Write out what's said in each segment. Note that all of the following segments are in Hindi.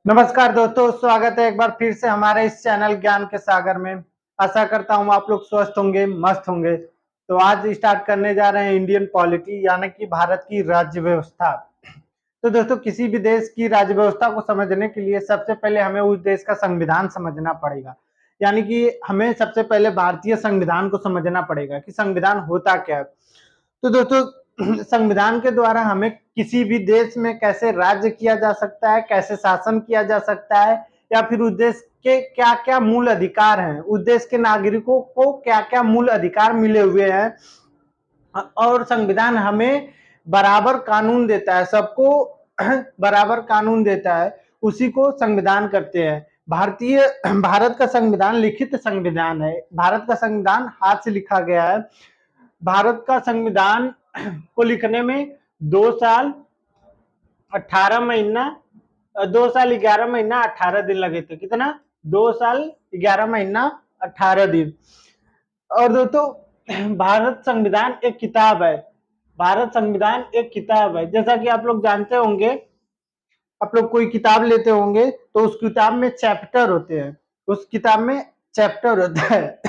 नमस्कार दोस्तों, स्वागत है एक बार फिर से हमारे इस चैनल ज्ञान के सागर में। आशा करता हूँ आप लोग स्वस्थ होंगे, मस्त होंगे। तो आज स्टार्ट करने जा रहे हैं इंडियन पॉलिटी यानी कि भारत की राज्य व्यवस्था। तो दोस्तों, किसी भी देश की राज्य व्यवस्था को समझने के लिए सबसे पहले हमें उस देश का संविधान समझना पड़ेगा। यानी कि हमें सबसे पहले भारतीय संविधान को समझना पड़ेगा कि संविधान होता क्या है। तो दोस्तों, संविधान के द्वारा हमें किसी भी देश में कैसे राज्य किया जा सकता है, कैसे शासन किया जा सकता है, या फिर उस देश के क्या क्या मूल अधिकार हैं, उस देश के नागरिकों को क्या क्या मूल अधिकार मिले हुए हैं। और संविधान हमें बराबर कानून देता है, सबको बराबर कानून देता है, उसी को संविधान करते हैं। भारत का संविधान लिखित संविधान है। भारत का संविधान हाथ से लिखा गया है। भारत का संविधान को लिखने में 2 साल 18 महीना 2 साल 11 महीना 18 दिन लगे थे। कितना? 2 साल 11 महीना 18 दिन। और दोस्तों, भारत संविधान एक किताब है। भारत संविधान एक किताब है, जैसा कि आप लोग जानते होंगे। आप लोग कोई किताब लेते होंगे तो उस किताब में चैप्टर होते हैं। उस किताब में चैप्टर होता है।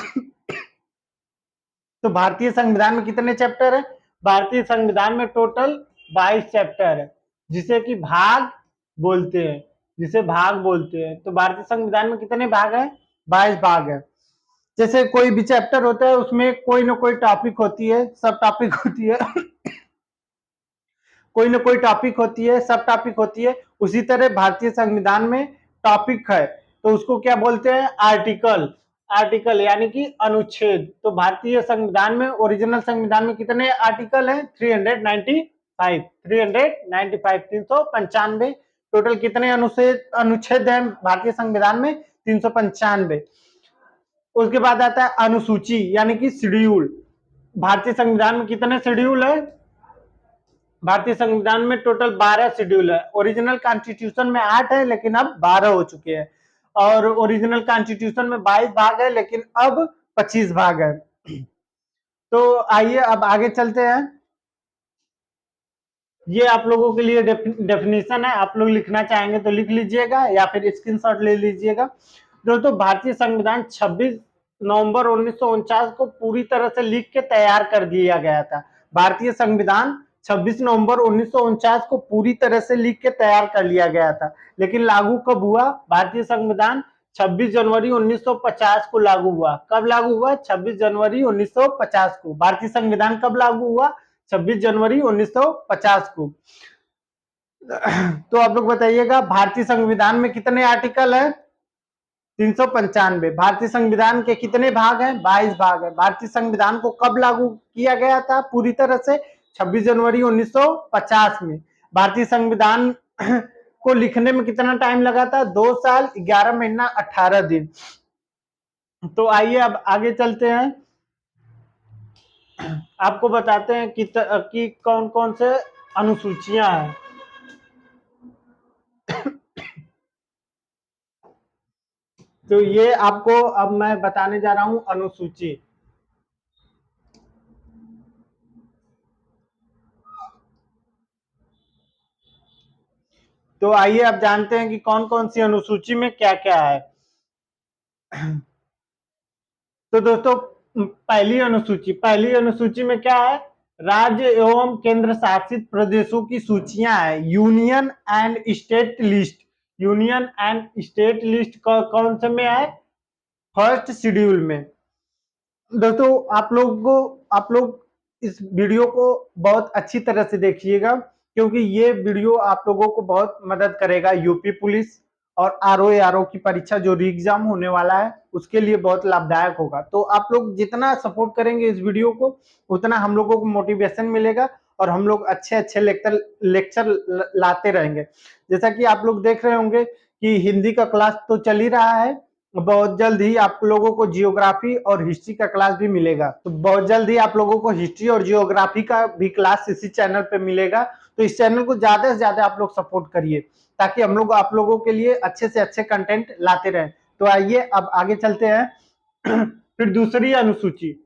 तो भारतीय संविधान में कितने चैप्टर है? भारतीय संविधान में टोटल 22 चैप्टर है, जिसे कि भाग बोलते हैं। जिसे भाग बोलते हैं। तो भारतीय संविधान में कितने भाग है? 22 भाग है। जैसे कोई भी चैप्टर होता है उसमें कोई ना कोई टॉपिक होती है, सब टॉपिक होती है। कोई ना कोई टॉपिक होती है, सब टॉपिक होती है। उसी तरह भारतीय संविधान में टॉपिक है तो उसको क्या बोलते हैं? आर्टिकल। आर्टिकल यानी कि अनुच्छेद। तो भारतीय संविधान में, ओरिजिनल संविधान में कितने आर्टिकल हैं? 395। 395, 395। टोटल कितने अनुच्छेद हैं भारतीय संविधान में? 395। उसके बाद आता है अनुसूची यानी कि शेड्यूल। भारतीय संविधान में कितने शेड्यूल है? भारतीय संविधान में टोटल 12 शेड्यूल है। ओरिजिनल कॉन्स्टिट्यूशन में 8 है, लेकिन अब 12 हो चुके हैं। और ओरिजिनल कॉन्स्टिट्यूशन में 22 भाग है, लेकिन अब 25 भाग है। तो आइए अब आगे चलते हैं। ये आप लोगों के लिए डेफिनेशन है। आप लोग लिखना चाहेंगे तो लिख लीजिएगा या फिर स्क्रीनशॉट ले लीजिएगा। दोस्तों, भारतीय संविधान 26 नवंबर 1949 को पूरी तरह से लिख के तैयार कर दिया गया था। भारतीय संविधान 26 नवंबर 1949 को पूरी तरह से लिख के तैयार कर लिया गया था, लेकिन लागू कब हुआ? भारतीय संविधान 26 जनवरी 1950 को लागू हुआ। कब लागू हुआ? 26 जनवरी 1950 को। भारतीय संविधान कब लागू हुआ? 26 जनवरी 1950 को। तो आप लोग बताइएगा, भारतीय संविधान में कितने आर्टिकल है? 395। भारतीय संविधान के कितने भाग हैं? 22 भाग है। भारतीय संविधान को कब लागू किया गया था पूरी तरह से? 26 जनवरी 1950 में। भारतीय संविधान को लिखने में कितना टाइम लगा था? 2 साल 11 महीना 18 दिन। तो आइए अब आगे चलते हैं। आपको बताते हैं कि कौन कौन से अनुसूचियां हैं। तो ये आपको अब मैं बताने जा रहा हूं अनुसूची। तो आइए अब जानते हैं कि कौन कौन सी अनुसूची में क्या क्या है। तो दोस्तों, पहली अनुसूची में क्या है? राज्य एवं केंद्र शासित प्रदेशों की सूचियां है। Union and state list. Union and state list कौन से में है? फर्स्ट शेड्यूल में। दोस्तों, आप लोग इस वीडियो को बहुत अच्छी तरह से देखिएगा, क्योंकि ये वीडियो आप लोगों को बहुत मदद करेगा। यूपी पुलिस और आरओ की परीक्षा जो री एग्जाम होने वाला है उसके लिए बहुत लाभदायक होगा। तो आप लोग जितना सपोर्ट करेंगे इस वीडियो को, उतना हम लोगों को मोटिवेशन मिलेगा और हम लोग अच्छे अच्छे लेक्चर लाते रहेंगे। जैसा कि आप लोग देख रहे होंगे कि हिंदी का क्लास तो चल ही रहा है। बहुत जल्द ही आप लोगों को जियोग्राफी और हिस्ट्री का क्लास भी मिलेगा। तो बहुत जल्द ही आप लोगों को हिस्ट्री और जियोग्राफी का भी क्लास इसी चैनल पे मिलेगा। तो इस चैनल को ज्यादा से ज्यादा आप लोग सपोर्ट करिए, ताकि हम लोग आप लोगों के लिए अच्छे से अच्छे कंटेंट लाते रहें। तो आइए अब आगे चलते हैं। फिर दूसरी अनुसूची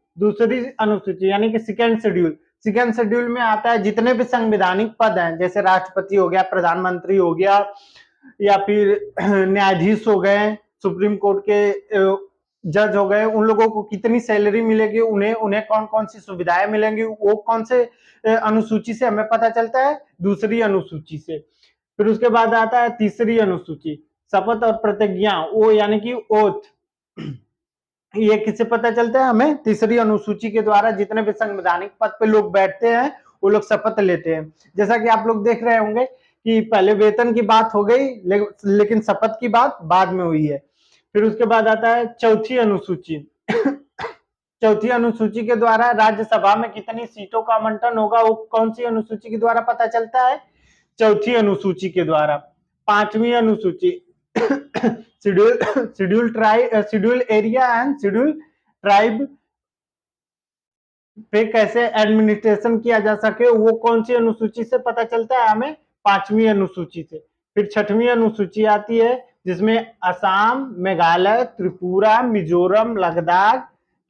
यानी कि सेकेंड शेड्यूल। सेकेंड शेड्यूल में आता है जितने भी संवैधानिक पद हैं, जैसे राष्ट्रपति हो गया, प्रधानमंत्री हो गया, या फिर न्यायाधीश हो गए, सुप्रीम कोर्ट के जज हो गए, उन लोगों को कितनी सैलरी मिलेगी, उन्हें उन्हें कौन कौन सी सुविधाएं मिलेंगी, वो कौन से अनुसूची से हमें पता चलता है, दूसरी अनुसूची से। फिर उसके बाद आता है तीसरी अनुसूची, शपथ और प्रतिज्ञा, वो यानी कि ओथ। ये किससे पता चलता है हमें, तीसरी अनुसूची के द्वारा। जितने भी संवैधानिक पद पे लोग बैठते हैं वो लोग शपथ लेते हैं। जैसा कि आप लोग देख रहे होंगे कि पहले वेतन की बात हो गई, लेकिन शपथ की बात बाद में हुई है। फिर उसके बाद आता है चौथी अनुसूची। चौथी अनुसूची के द्वारा राज्यसभा में कितनी सीटों का आवंटन होगा, वो कौन सी अनुसूची के द्वारा पता चलता है, चौथी अनुसूची के द्वारा। पांचवी अनुसूची, schedule area and schedule tribe पे कैसे एडमिनिस्ट्रेशन किया जा सके, वो कौन सी अनुसूची से पता चलता है हमें, पांचवी अनुसूची से। फिर छठवीं अनुसूची आती है जिसमें असम, मेघालय, त्रिपुरा, मिजोरम, लद्दाख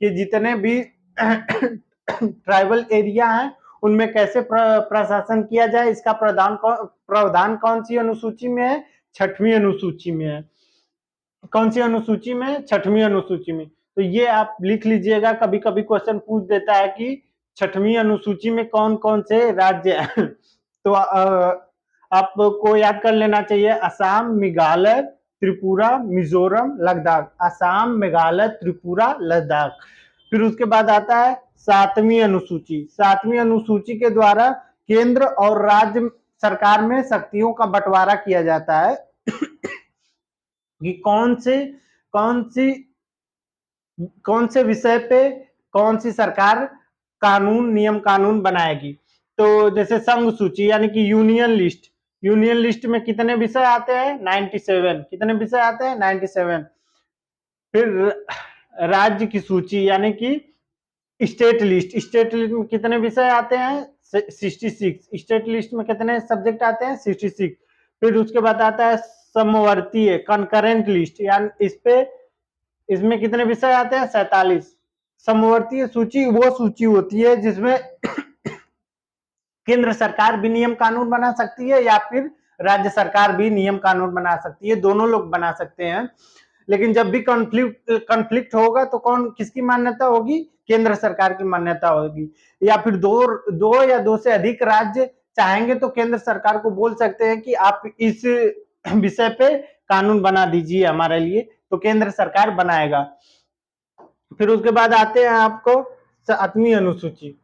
के जितने भी ट्राइबल एरिया हैं उनमें कैसे प्रशासन किया जाए, इसका प्रावधान कौन सी अनुसूची में है, छठवीं अनुसूची में है। कौन सी अनुसूची में, छठवीं अनुसूची में। तो ये आप लिख लीजिएगा, कभी कभी क्वेश्चन पूछ देता है कि छठवीं अनुसूची में कौन कौन से राज्य हैं। तो आपको याद कर लेना चाहिए, असम, मेघालय, त्रिपुरा, मिजोरम, लद्दाख। असम, मेघालय, त्रिपुरा, लद्दाख। फिर उसके बाद आता है सातवीं अनुसूची। सातवीं अनुसूची के द्वारा केंद्र और राज्य सरकार में शक्तियों का बंटवारा किया जाता है कि कौन से विषय पे कौन सी सरकार नियम कानून बनाएगी। तो जैसे संघ सूची यानी कि यूनियन लिस्ट, यूनियन लिस्ट में कितने विषय आते हैं, 97। कितने विषय आते हैं, 97। फिर राज्य की सूची यानी कि स्टेट लिस्ट, स्टेट लिस्ट में कितने विषय आते हैं, 66। स्टेट लिस्ट में कितने सब्जेक्ट आते हैं, 66। फिर उसके बाद आता है समवर्तीय, कंकरेंट लिस्ट, यानी इसमें कितने विषय आते हैं, 47। समवर्तीय सूची वो सूची होती है जिसमें केंद्र सरकार भी नियम कानून बना सकती है या फिर राज्य सरकार भी नियम कानून बना सकती है, दोनों लोग बना सकते हैं। लेकिन जब भी कॉन्फ्लिक्ट होगा तो कौन किसकी मान्यता होगी, केंद्र सरकार की मान्यता होगी। या फिर दो या दो से अधिक राज्य चाहेंगे तो केंद्र सरकार को बोल सकते हैं कि आप इस विषय पे कानून बना दीजिए हमारे लिए, तो केंद्र सरकार बनाएगा। फिर उसके बाद आते हैं आपको सातवीं अनुसूची।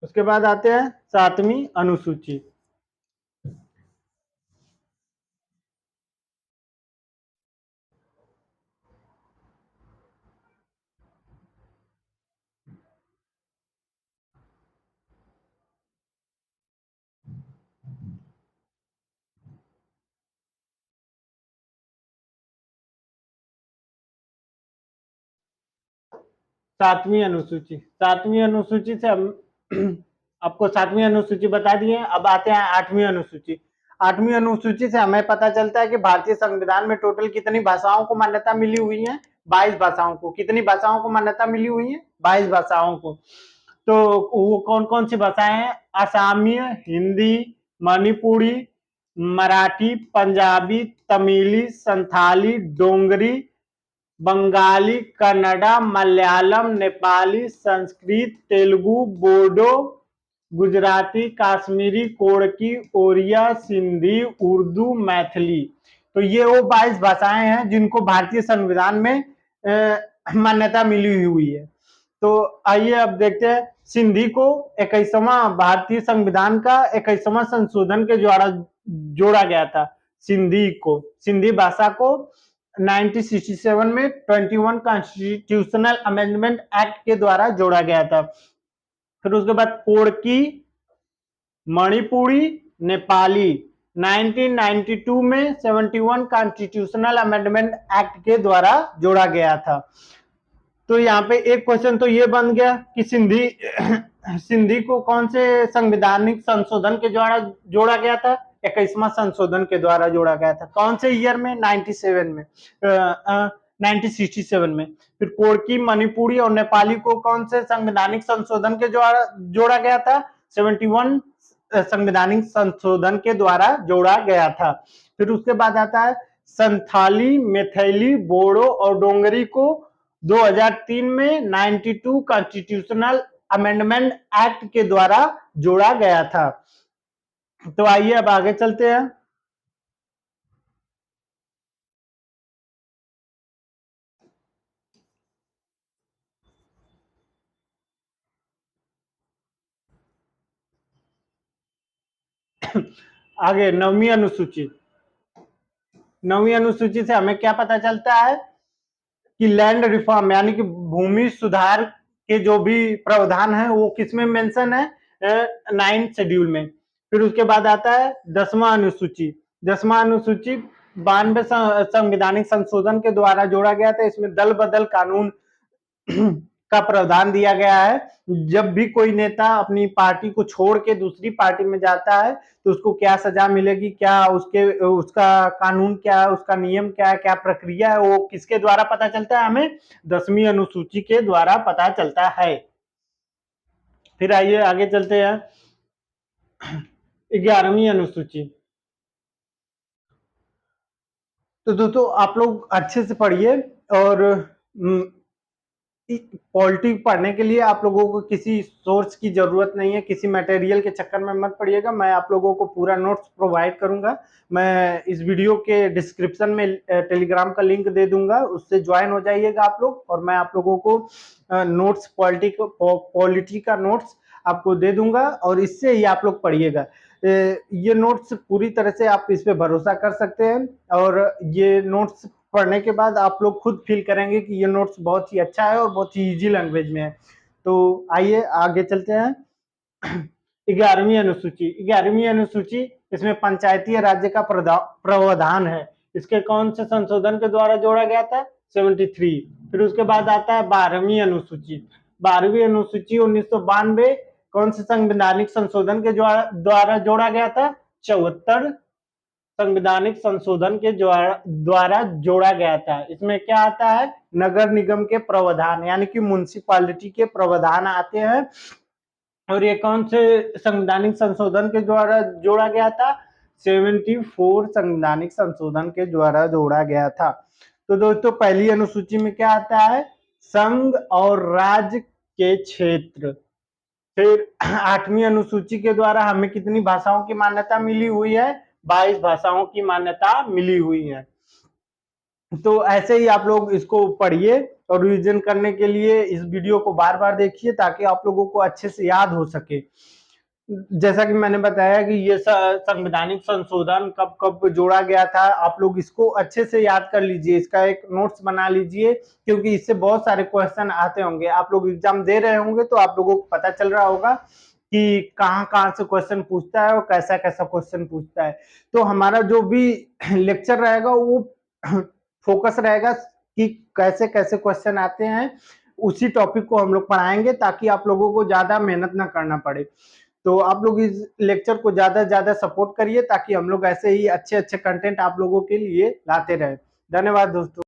उसके बाद आते हैं सातवीं अनुसूची। सातवीं अनुसूची, सातवीं अनुसूची से हम आपको सातवीं अनुसूची बता दिए। अब आते हैं आठवीं अनुसूची। आठवीं अनुसूची से हमें पता चलता है कि भारतीय संविधान में टोटल कितनी भाषाओं को मान्यता मिली हुई है, 22 भाषाओं को। कितनी भाषाओं को मान्यता मिली हुई है, 22 भाषाओं को। तो वो कौन कौन सी भाषाएं हैं, असमिया, हिंदी, मणिपुरी, मराठी, पंजाबी, तमिली, संथाली, डोंगरी, बंगाली, कन्नड़ा, मलयालम, नेपाली, संस्कृत, तेलुगु, बोडो, गुजराती, काश्मीरी, कोड़की, ओरिया, सिंधी, उर्दू, मैथिली। तो ये वो 22 भाषाएं हैं जिनको भारतीय संविधान में मान्यता मिली हुई है। तो आइए अब देखते हैं, सिंधी को 21वां भारतीय संविधान का 21वां संशोधन के द्वारा जोड़ा गया था। सिंधी भाषा को 1967 में 21 कॉन्स्टिट्यूशनल अमेंडमेंट एक्ट के द्वारा जोड़ा गया था। फिर उसके बाद कोड़की, मणिपुरी, नेपाली 1992 में 71 कॉन्स्टिट्यूशनल अमेंडमेंट एक्ट के द्वारा जोड़ा गया था। तो यहाँ पे एक क्वेश्चन तो ये बन गया कि सिंधी को कौन से संवैधानिक संशोधन के द्वारा जोड़ा गया था, 21वां संशोधन के द्वारा जोड़ा गया था। कौन से ईयर में, 97 में, 1967 में। फिर कोड़की, मणिपुरी और नेपाली को कौन से संवैधानिक संशोधन के द्वारा जोड़ा गया था, 71 संवैधानिक संशोधन के द्वारा जोड़ा गया था। फिर उसके बाद आता है संथाली, मैथिली, बोडो और डोंगरी को 2003 में 92 कॉन्स्टिट्यूशनल अमेंडमेंट एक्ट के द्वारा जोड़ा गया था। तो आइए अब आगे चलते हैं। आगे नवीं अनुसूची। नवीं अनुसूची से हमें क्या पता चलता है कि लैंड रिफॉर्म यानी कि भूमि सुधार के जो भी प्रावधान है वो किसमें मेंशन है, 9th शेड्यूल में। फिर उसके बाद आता है 10वां अनुसूची। 10वां अनुसूची 92 संवैधानिक संशोधन के द्वारा जोड़ा गया था। इसमें दल बदल कानून का प्रावधान दिया गया है। जब भी कोई नेता अपनी पार्टी को छोड़ के दूसरी पार्टी में जाता है तो उसको क्या सजा मिलेगी, क्या उसका कानून क्या है, उसका नियम क्या है, क्या प्रक्रिया है, वो किसके द्वारा पता चलता है, हमें 10वीं अनुसूची के द्वारा पता चलता है। फिर आइए आगे चलते हैं 11वीं अनुसूची। तो दोस्तों आप लोग अच्छे से पढ़िए और पॉलिटिक्स पढ़ने के लिए आप लोगों को किसी सोर्स की जरूरत नहीं है, किसी मटेरियल के चक्कर में मत पड़िएगा। मैं आप लोगों को पूरा नोट्स प्रोवाइड करूंगा। मैं इस वीडियो के डिस्क्रिप्शन में टेलीग्राम का लिंक दे दूंगा, उससे ज्वाइन हो जाइएगा आप लोग। और मैं आप लोगों को नोट्स पॉलिटी का नोट्स आपको दे दूंगा और इससे ही आप लोग पढ़िएगा। ये नोट्स पूरी तरह से आप इस पे भरोसा कर सकते हैं और ये नोट्स पढ़ने के बाद आप लोग खुद फील करेंगे कि ये नोट्स बहुत ही अच्छा है और बहुत ही इजी लैंग्वेज में है। तो आइए आगे चलते हैं 11वीं अनुसूची। 11वीं अनुसूची, इसमें पंचायती राज्य का प्रावधान है। इसके कौन से संशोधन के द्वारा जोड़ा गया था, 73। फिर उसके बाद आता है 12वीं अनुसूची। 12वीं अनुसूची 1992 कौन से संवैधानिक संशोधन के द्वारा जोड़ा गया था, 74 संवैधानिक संशोधन के द्वारा जोड़ा गया था। इसमें क्या आता है, नगर निगम के प्रावधान यानी कि म्युनिसिपैलिटी के प्रावधान आते हैं। और ये कौन से संवैधानिक संशोधन के द्वारा जोड़ा गया था, 74 संवैधानिक संशोधन के द्वारा जोड़ा गया था। तो दोस्तों पहली अनुसूची में क्या आता है, संघ और राज्य के क्षेत्र। फिर 8वीं अनुसूची के द्वारा हमें कितनी भाषाओं की मान्यता मिली हुई है, 22 भाषाओं की मान्यता मिली हुई है। तो ऐसे ही आप लोग इसको पढ़िए और रिवीजन करने के लिए इस वीडियो को बार बार देखिए ताकि आप लोगों को अच्छे से याद हो सके। जैसा कि मैंने बताया कि ये संवैधानिक संशोधन कब कब जोड़ा गया था, आप लोग इसको अच्छे से याद कर लीजिए, इसका एक नोट्स बना लीजिए क्योंकि इससे बहुत सारे क्वेश्चन आते होंगे। आप लोग एग्जाम दे रहे होंगे तो आप लोगों को पता चल रहा होगा कि कहाँ कहाँ से क्वेश्चन पूछता है और कैसा कैसा क्वेश्चन पूछता है। तो हमारा जो भी लेक्चर रहेगा वो फोकस रहेगा कि कैसे कैसे क्वेश्चन आते हैं, उसी टॉपिक को हम लोग पढ़ाएंगे ताकि आप लोगों को ज्यादा मेहनत ना करना पड़े। तो आप लोग इस लेक्चर को ज्यादा से ज्यादा सपोर्ट करिए ताकि हम लोग ऐसे ही अच्छे अच्छे कंटेंट आप लोगों के लिए लाते रहें। धन्यवाद दोस्तों।